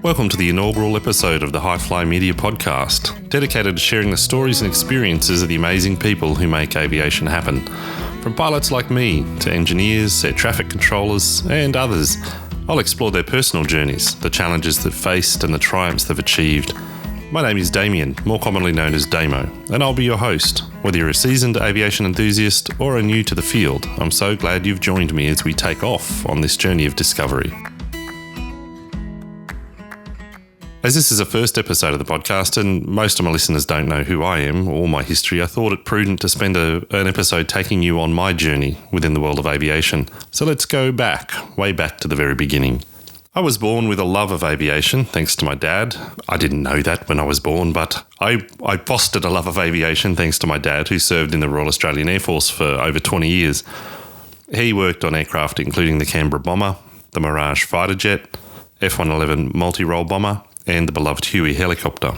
Welcome to the inaugural episode of the HiFlyMedia Podcast, dedicated to sharing the stories and experiences of the amazing people who make aviation happen. From pilots like me to engineers, air traffic controllers, and others, I'll explore their personal journeys, the challenges they've faced, and the triumphs they've achieved. My name is Damien, more commonly known as Damo, and I'll be your host. Whether you're a seasoned aviation enthusiast or are new to the field, I'm so glad you've joined me as we take off on this journey of discovery. As this is the first episode of the podcast, and most of my listeners don't know who I am or my history, I thought it prudent to spend an episode taking you on my journey within the world of aviation. So let's go way back to the very beginning. I was born with a love of aviation, thanks to my dad. I didn't know that when I was born, but I fostered a love of aviation thanks to my dad, who served in the Royal Australian Air Force for over 20 years. He worked on aircraft including the Canberra bomber, the Mirage fighter jet, F-111 multi-role bomber, and the beloved Huey helicopter.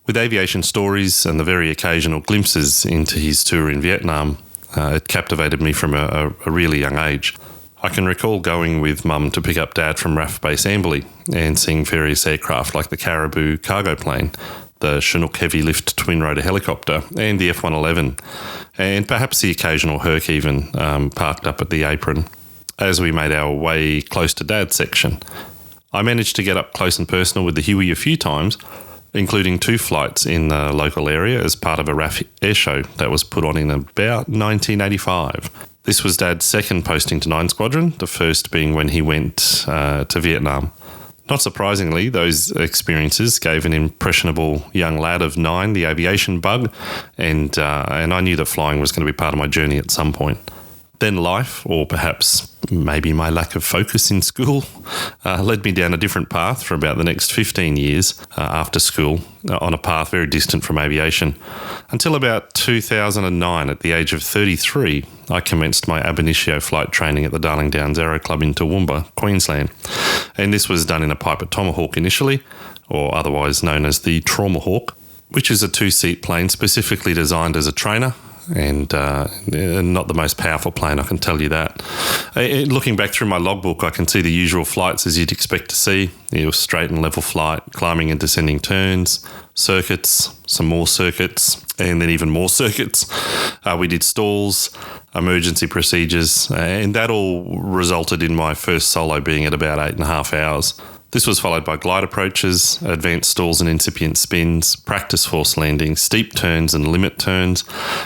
With aviation stories and the very occasional glimpses into his tour in Vietnam, it captivated me from a really young age. I can recall going with Mum to pick up Dad from RAF Base Amberley and seeing various aircraft like the Caribou cargo plane, the Chinook heavy lift twin rotor helicopter, and the F-111, and perhaps the occasional Herc even parked up at the apron. As we made our way close to Dad's section, I managed to get up close and personal with the Huey a few times, including 2 flights in the local area as part of a RAF air show that was put on in about 1985. This was Dad's second posting to 9 Squadron, the first being when he went to Vietnam. Not surprisingly, those experiences gave an impressionable young lad of 9 the aviation bug, and I knew that flying was going to be part of my journey at some point. Then life, or perhaps maybe my lack of focus in school, led me down a different path for about the next 15 years after school, on a path very distant from aviation. Until about 2009, at the age of 33, I commenced my ab initio flight training at the Darling Downs Aero Club in Toowoomba, Queensland. And this was done in a Piper Tomahawk initially, or otherwise known as the Traumahawk, which is a 2-seat plane specifically designed as a trainer, and not the most powerful plane, I can tell you that. Looking back through my logbook, I can see the usual flights as you'd expect to see. It was straight and level flight, climbing and descending turns, circuits, some more circuits, and then even more circuits. We did stalls, emergency procedures, and that all resulted in my first solo being at about 8.5 hours. This was followed by glide approaches, advanced stalls and incipient spins, practice force landings, steep turns and limit turns,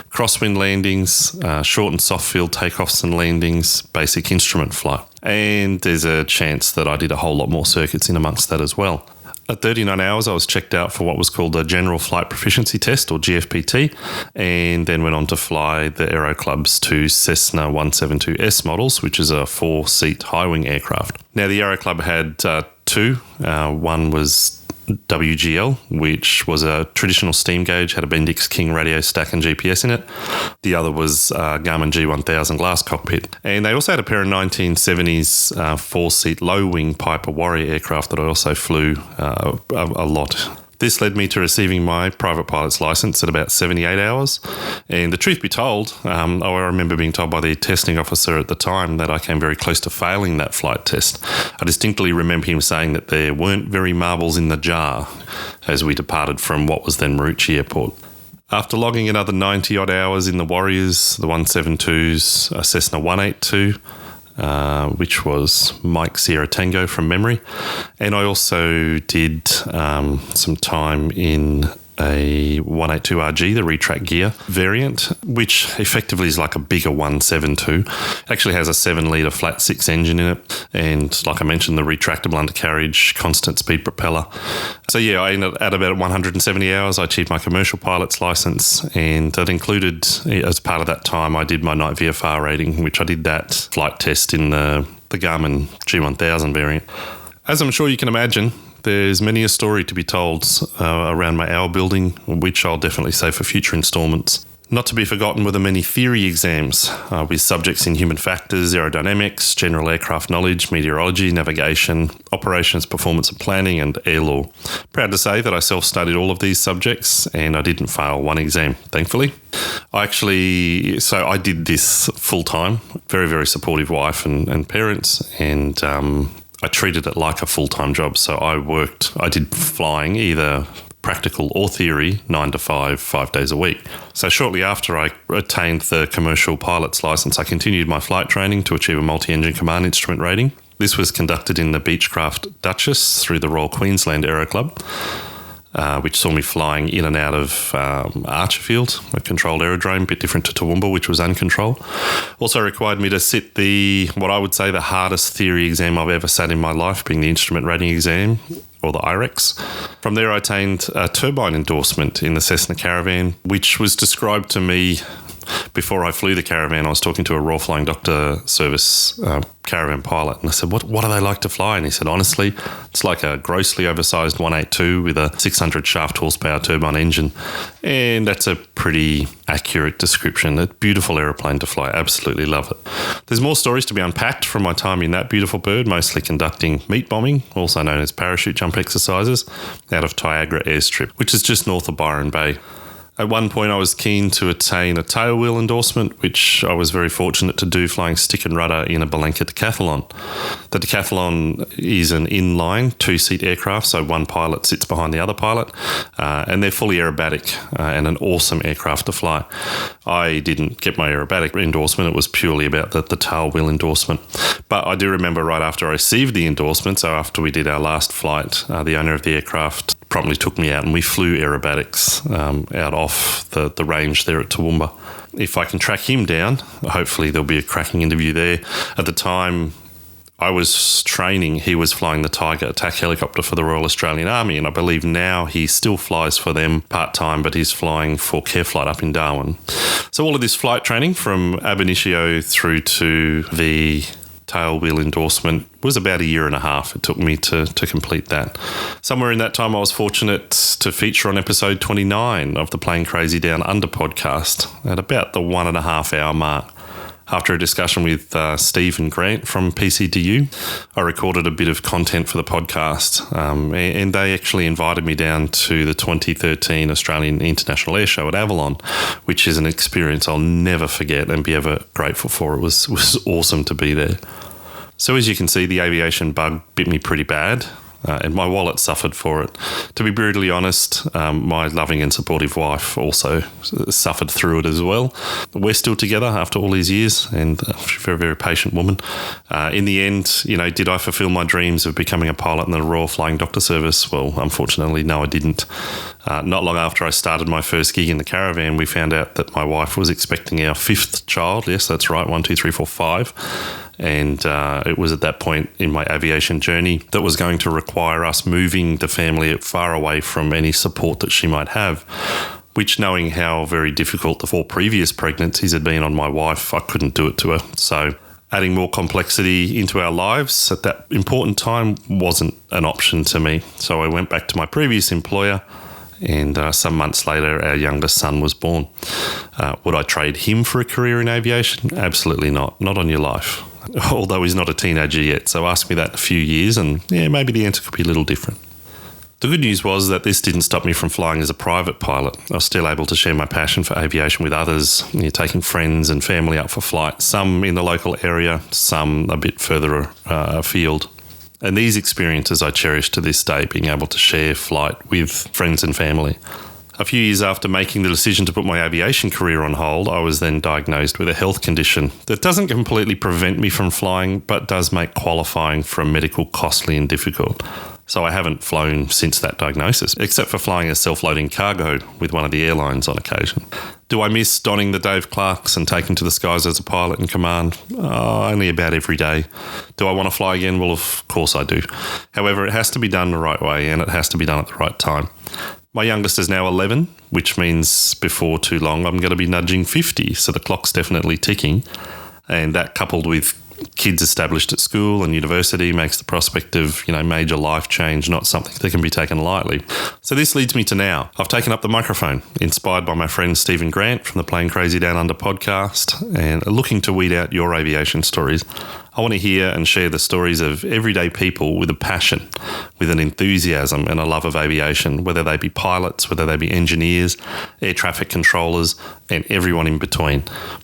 crosswind landings, short and soft field takeoffs and landings, basic instrument flight. And there's a chance that I did a whole lot more circuits in amongst that as well. At 39 hours, I was checked out for what was called a General Flight Proficiency Test, or GFPT, and then went on to fly the Aero Club's 2 Cessna 172S models, which is a 4-seat high-wing aircraft. Now, the Aero Club had 2. One was WGL, which was a traditional steam gauge, had a Bendix King radio stack and GPS in it. The other was Garmin G1000 glass cockpit. And they also had a pair of 1970s 4-seat low-wing Piper Warrior aircraft that I also flew a lot. This led me to receiving my private pilot's license at about 78 hours. And the truth be told, I remember being told by the testing officer at the time that I came very close to failing that flight test. I distinctly remember him saying that there weren't very marbles in the jar as we departed from what was then Marucci Airport. After logging another 90-odd hours in the Warriors, the 172s, a Cessna 182, which was Mike Sierra Tango from memory. And I also did some time in a 182RG, the retract gear variant, which effectively is like a bigger 172. Actually has a 7-litre flat 6 engine in it. And like I mentioned, the retractable undercarriage, constant speed propeller. So yeah, I ended at about 170 hours. I achieved my commercial pilot's license, and that included, as part of that time, I did my night VFR rating, which I did that flight test in the Garmin G1000 variant. As I'm sure you can imagine, there's many a story to be told around my hour building, which I'll definitely save for future instalments. Not to be forgotten were the many theory exams with subjects in human factors, aerodynamics, general aircraft knowledge, meteorology, navigation, operations, performance and planning, and air law. Proud to say that I self-studied all of these subjects and I didn't fail one exam, thankfully. I did this full-time, very, very supportive wife and parents, and I treated it like a full-time job. So I did flying, either practical or theory, 9 to 5, 5 days a week. So shortly after I attained the commercial pilot's license, I continued my flight training to achieve a multi-engine command instrument rating. This was conducted in the Beechcraft Duchess through the Royal Queensland Aero Club, which saw me flying in and out of Archerfield, a controlled aerodrome, a bit different to Toowoomba, which was uncontrolled. Also required me to sit what I would say the hardest theory exam I've ever sat in my life, being the instrument rating exam, or the IREX. From there, I attained a turbine endorsement in the Cessna Caravan, which was described to me before I flew the Caravan. I was talking to a Royal Flying Doctor Service Caravan pilot, and I said, what do they like to fly? And he said, honestly, it's like a grossly oversized 182 with a 600 shaft horsepower turbine engine. And that's a pretty accurate description. A beautiful aeroplane to fly. Absolutely love it. There's more stories to be unpacked from my time in that beautiful bird, mostly conducting meat bombing, also known as parachute jump exercises, out of Tyagra Airstrip, which is just north of Byron Bay. At one point, I was keen to attain a tailwheel endorsement, which I was very fortunate to do, flying stick and rudder in a Belenka Decathlon. The Decathlon is an inline two-seat aircraft, so one pilot sits behind the other pilot, and they're fully aerobatic and an awesome aircraft to fly. I didn't get my aerobatic endorsement. It was purely about the tailwheel endorsement. But I do remember right after I received the endorsement, so after we did our last flight, the owner of the aircraft promptly took me out and we flew aerobatics out off the range there at Toowoomba. If I can track him down, hopefully there'll be a cracking interview there. At the time I was training, he was flying the Tiger attack helicopter for the Royal Australian Army, and I believe now he still flies for them part-time, but he's flying for Care Flight up in Darwin. So all of this flight training from ab initio through to the tailwheel endorsement was about a year and a half. It took me to complete that. Somewhere in that time, I was fortunate to feature on episode 29 of the Plane Crazy Down Under podcast at about the 1.5 hour mark. After a discussion with Stephen Grant from PCDU, I recorded a bit of content for the podcast, and they actually invited me down to the 2013 Australian International Air Show at Avalon, which is an experience I'll never forget and be ever grateful for. It was awesome to be there. So as you can see, the aviation bug bit me pretty bad. And my wallet suffered for it. To be brutally honest, my loving and supportive wife also suffered through it as well. We're still together after all these years, and she's a very, very patient woman. In the end, did I fulfill my dreams of becoming a pilot in the Royal Flying Doctor Service? Well, unfortunately, no, I didn't. Not long after I started my first gig in the Caravan, we found out that my wife was expecting our 5th child. Yes, that's right, 1, 2, 3, 4, 5. And it was at that point in my aviation journey that was going to require us moving the family far away from any support that she might have, which, knowing how very difficult the 4 previous pregnancies had been on my wife, I couldn't do it to her. So adding more complexity into our lives at that important time wasn't an option to me. So I went back to my previous employer, and some months later, our youngest son was born. Would I trade him for a career in aviation? Absolutely not. Not on your life. Although he's not a teenager yet, so ask me that in a few years and maybe the answer could be a little different. The good news was that this didn't stop me from flying as a private pilot. I was still able to share my passion for aviation with others, taking friends and family out for flight, some in the local area, some a bit further afield. And these experiences I cherish to this day, being able to share flight with friends and family. A few years after making the decision to put my aviation career on hold, I was then diagnosed with a health condition that doesn't completely prevent me from flying, but does make qualifying for a medical costly and difficult. So I haven't flown since that diagnosis, except for flying as self-loading cargo with one of the airlines on occasion. Do I miss donning the Dave Clarks and taking to the skies as a pilot in command? Only about every day. Do I want to fly again? Well, of course I do. However, it has to be done the right way, and it has to be done at the right time. My youngest is now 11, which means before too long I'm going to be nudging 50, so the clock's definitely ticking. And that, coupled with kids established at school and university, makes the prospect of, major life change not something that can be taken lightly. So this leads me to now. I've taken up the microphone, inspired by my friend Stephen Grant from the Plane Crazy Down Under podcast, and looking to weed out your aviation stories. I want to hear and share the stories of everyday people with a passion, with an enthusiasm and a love of aviation, whether they be pilots, whether they be engineers, air traffic controllers, and everyone in between.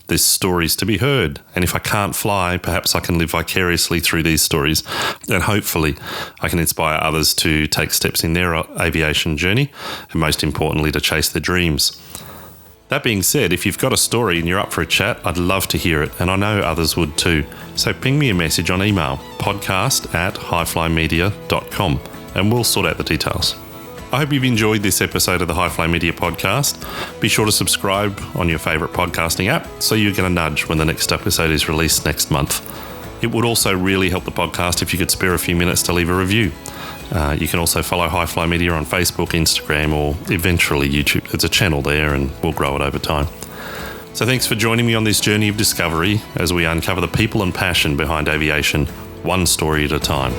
There's stories to be heard, and if I can't fly, perhaps I can live vicariously through these stories, and hopefully I can inspire others to take steps in their aviation journey, and most importantly, to chase their dreams. That being said, if you've got a story and you're up for a chat, I'd love to hear it, and I know others would too. So ping me a message on email, podcast@HiFlyMedia.com, and we'll sort out the details. I hope you've enjoyed this episode of the HiFlyMedia Podcast. Be sure to subscribe on your favourite podcasting app so you get a nudge when the next episode is released next month. It would also really help the podcast if you could spare a few minutes to leave a review. You can also follow HiFlyMedia on Facebook, Instagram, or eventually YouTube. There's a channel there and we'll grow it over time. So thanks for joining me on this journey of discovery as we uncover the people and passion behind aviation, one story at a time.